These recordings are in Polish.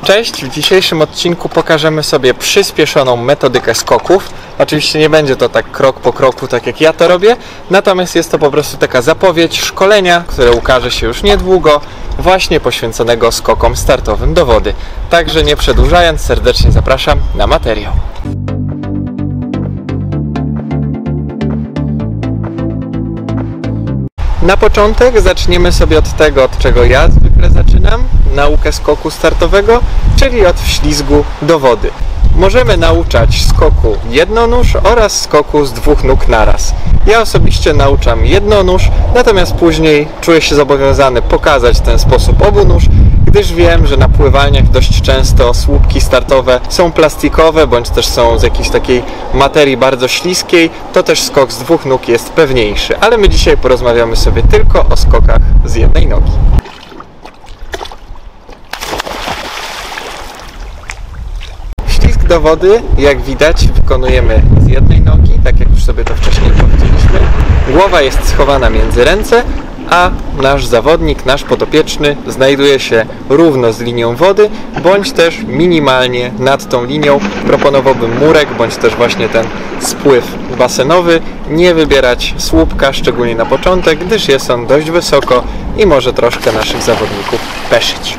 Cześć, w dzisiejszym odcinku pokażemy sobie przyspieszoną metodykę skoków. Oczywiście nie będzie to tak krok po kroku, tak jak ja to robię, natomiast jest to po prostu taka zapowiedź szkolenia, które ukaże się już niedługo, właśnie poświęconego skokom startowym do wody. Także nie przedłużając, serdecznie zapraszam na materiał. Na początek zaczniemy sobie od tego, od czego ja zwykle zaczynam naukę skoku startowego, czyli od wślizgu do wody. Możemy nauczać skoku jednonóż oraz skoku z dwóch nóg naraz. Ja osobiście nauczam jednonóż, natomiast później czuję się zobowiązany pokazać ten sposób obunóż, gdyż wiem, że na pływalniach dość często słupki startowe są plastikowe, bądź też są z jakiejś takiej materii bardzo śliskiej, to też skok z dwóch nóg jest pewniejszy. Ale my dzisiaj porozmawiamy sobie tylko o skokach z jednej nogi. Ślizg do wody, jak widać, wykonujemy z jednej nogi, tak jak już sobie to wcześniej powiedzieliśmy. Głowa jest schowana między ręce, a nasz zawodnik, nasz podopieczny znajduje się równo z linią wody, bądź też minimalnie nad tą linią. Proponowałbym murek, bądź też właśnie ten spływ basenowy. Nie wybierać słupka, szczególnie na początek, gdyż jest on dość wysoko i może troszkę naszych zawodników peszyć.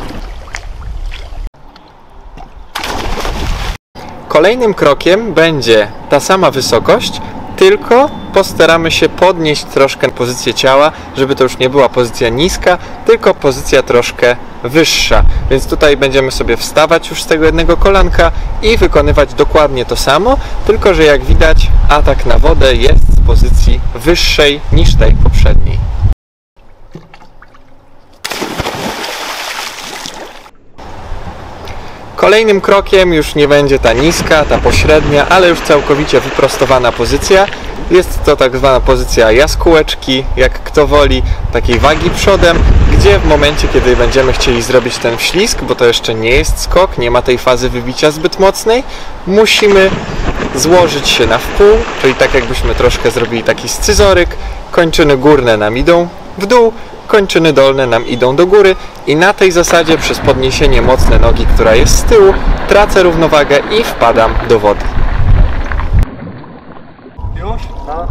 Kolejnym krokiem będzie ta sama wysokość, tylko postaramy się podnieść troszkę pozycję ciała, żeby to już nie była pozycja niska, tylko pozycja troszkę wyższa. Więc tutaj będziemy sobie wstawać już z tego jednego kolanka i wykonywać dokładnie to samo, tylko że jak widać atak na wodę jest z pozycji wyższej niż tej poprzedniej. Kolejnym krokiem już nie będzie ta niska, ta pośrednia, ale już całkowicie wyprostowana pozycja. Jest to tak zwana pozycja jaskółeczki, jak kto woli, takiej wagi przodem, gdzie w momencie, kiedy będziemy chcieli zrobić ten wślizg, bo to jeszcze nie jest skok, nie ma tej fazy wybicia zbyt mocnej, musimy złożyć się na wpół, czyli tak jakbyśmy troszkę zrobili taki scyzoryk, kończyny górne nam idą w dół, kończyny dolne nam idą do góry i na tej zasadzie przez podniesienie mocne nogi, która jest z tyłu, tracę równowagę i wpadam do wody. Już? No.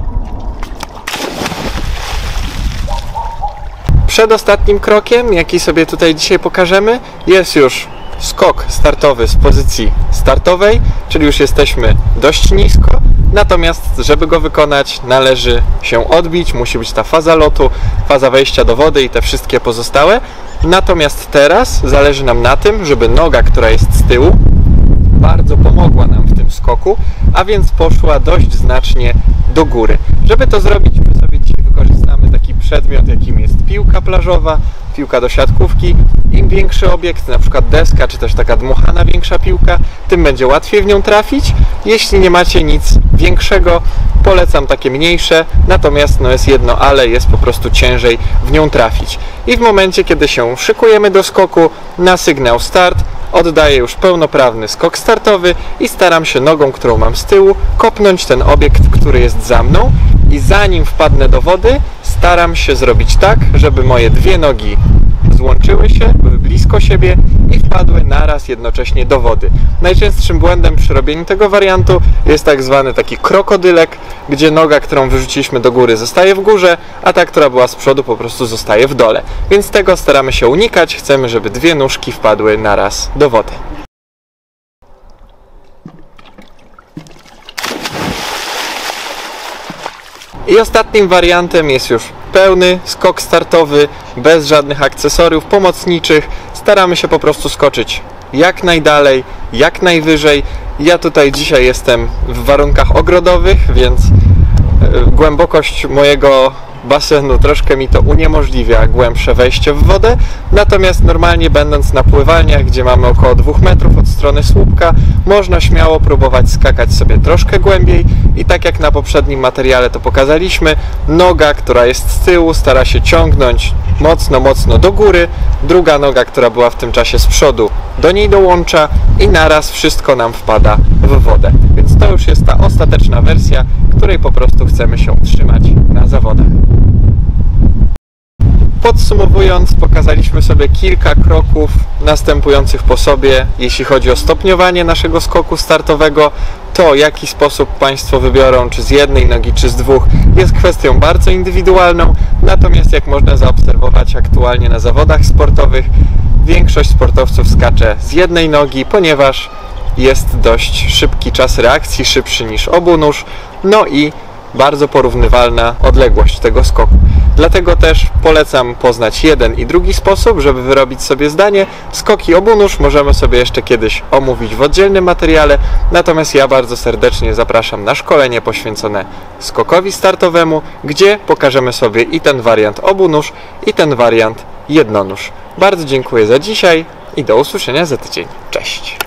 Przedostatnim krokiem, jaki sobie tutaj dzisiaj pokażemy, jest już skok startowy z pozycji startowej, czyli już jesteśmy dość nisko. Natomiast, żeby go wykonać, należy się odbić, musi być ta faza lotu, faza wejścia do wody i te wszystkie pozostałe. Natomiast teraz zależy nam na tym, żeby noga, która jest z tyłu, bardzo pomogła nam w tym skoku, a więc poszła dość znacznie do góry. Żeby to zrobić, my sobie dzisiaj wykorzystamy taki przedmiot, jakim jest piłka plażowa, piłka do siatkówki. Im większy obiekt, na przykład deska, czy też taka dmuchana większa piłka, tym będzie łatwiej w nią trafić. Jeśli nie macie nic większego, polecam takie mniejsze, natomiast jest jedno ale, jest po prostu ciężej w nią trafić. I w momencie, kiedy się szykujemy do skoku, na sygnał start, oddaję już pełnoprawny skok startowy i staram się nogą, którą mam z tyłu, kopnąć ten obiekt, który jest za mną i zanim wpadnę do wody, staram się zrobić tak, żeby moje dwie nogi złączyły się, były blisko siebie i wpadły naraz jednocześnie do wody. Najczęstszym błędem przy robieniu tego wariantu jest tak zwany taki krokodylek, gdzie noga, którą wyrzuciliśmy do góry, zostaje w górze, a ta, która była z przodu, po prostu zostaje w dole. Więc tego staramy się unikać, chcemy, żeby dwie nóżki wpadły naraz do wody. I ostatnim wariantem jest już pełny skok startowy, bez żadnych akcesoriów pomocniczych. Staramy się po prostu skoczyć jak najdalej, jak najwyżej. Ja tutaj dzisiaj jestem w warunkach ogrodowych, więc głębokość mojego basenu troszkę mi to uniemożliwia głębsze wejście w wodę, natomiast normalnie będąc na pływalniach, gdzie mamy około 2 metrów od strony słupka, można śmiało próbować skakać sobie troszkę głębiej i tak jak na poprzednim materiale to pokazaliśmy, noga, która jest z tyłu, stara się ciągnąć mocno do góry, druga noga, która była w tym czasie z przodu, do niej dołącza i naraz wszystko nam wpada w wodę. Więc to już jest ta ostateczna wersja, której po prostu chcemy się trzymać na zawodach. Podsumowując, pokazaliśmy sobie kilka kroków następujących po sobie, jeśli chodzi o stopniowanie naszego skoku startowego. To, w jaki sposób Państwo wybiorą, czy z jednej nogi, czy z dwóch, jest kwestią bardzo indywidualną. Natomiast jak można zaobserwować aktualnie na zawodach sportowych, większość sportowców skacze z jednej nogi, ponieważ jest dość szybki czas reakcji, szybszy niż obunóż, no i bardzo porównywalna odległość tego skoku. Dlatego też polecam poznać jeden i drugi sposób, żeby wyrobić sobie zdanie. Skoki obunóż możemy sobie jeszcze kiedyś omówić w oddzielnym materiale, natomiast ja bardzo serdecznie zapraszam na szkolenie poświęcone skokowi startowemu, gdzie pokażemy sobie i ten wariant obunóż, i ten wariant jednonóż. Bardzo dziękuję za dzisiaj i do usłyszenia za tydzień. Cześć!